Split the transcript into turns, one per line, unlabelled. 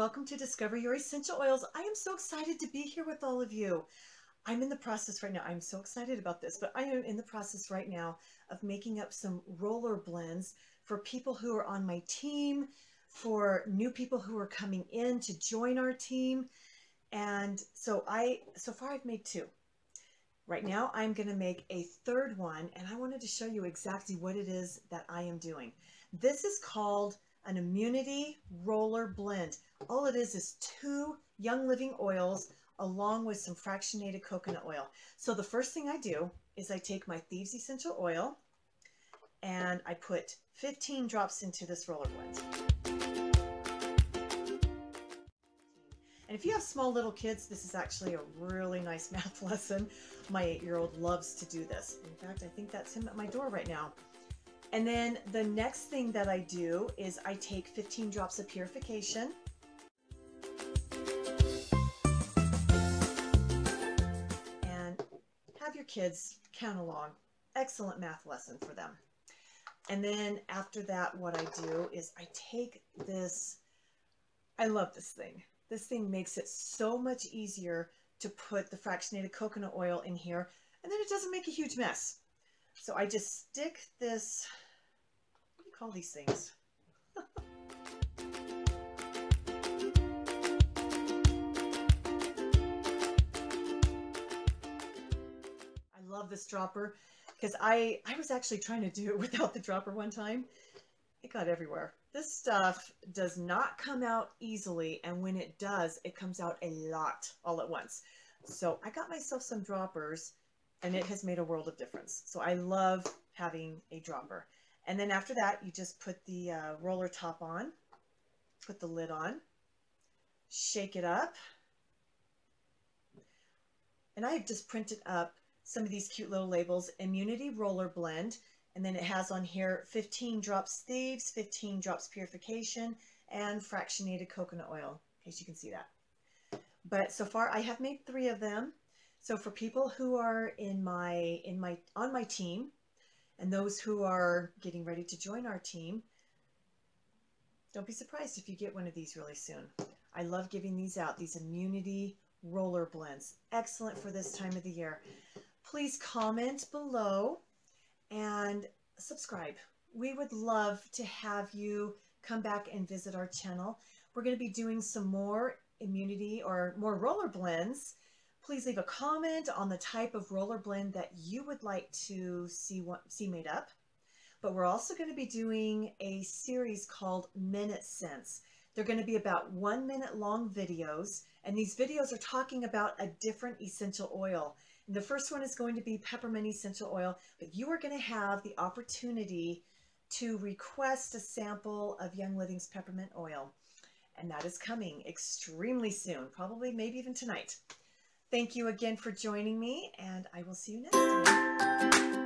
welcome to Discover Your Essential Oils. I am so excited to be here with all of you. I'm in the process right now. I'm so excited about this, but I am in the process right now of making up some roller blends for people who are on my team, for new people who are coming in to join our team. And so far I've made two. Right now I'm going to make a third one, and I wanted to show you exactly what it is that I am doing. This is called an immunity roller blend. All it is 2 Young Living oils along with some fractionated coconut oil. So the first thing I do is I take my Thieves Essential Oil and I put 15 drops into this roller blend. And if you have small little kids, this is actually a really nice math lesson. My 8-year-old loves to do this. In fact, I think that's him at my door right now. And then the next thing that I do is I take 15 drops of purification. And have your kids count along. Excellent math lesson for them. And then after that, what I do is I take this, I love this thing. This thing makes it so much easier to put the fractionated coconut oil in here, and then it doesn't make a huge mess. So I just stick this, what do you call these things? I love this dropper because I was actually trying to do it without the dropper one time. It got everywhere. This stuff does not come out easily, and when it does, it comes out a lot all at once. So I got myself some droppers, and it has made a world of difference. So I love having a dropper. And then after that, you just put the roller top on, put the lid on, shake it up. And I have just printed up some of these cute little labels, Immunity Roller Blend. And then it has on here 15 drops Thieves, 15 drops Purification, and fractionated coconut oil, in case you can see that. But so far I have made 3 of them. So for people who are on my team, and those who are getting ready to join our team, don't be surprised if you get one of these really soon. I love giving these out, these immunity roller blends. Excellent for this time of the year. Please comment below and subscribe. We would love to have you come back and visit our channel. We're going to be doing some more immunity or more roller blends. Please leave a comment on the type of roller blend that you would like to see made up. But we're also going to be doing a series called Minute Scents. They're going to be about 1-minute long videos, and these videos are talking about a different essential oil. And the first one is going to be peppermint essential oil, but you are going to have the opportunity to request a sample of Young Living's peppermint oil. And that is coming extremely soon, probably maybe even tonight. Thank you again for joining me, and I will see you next time.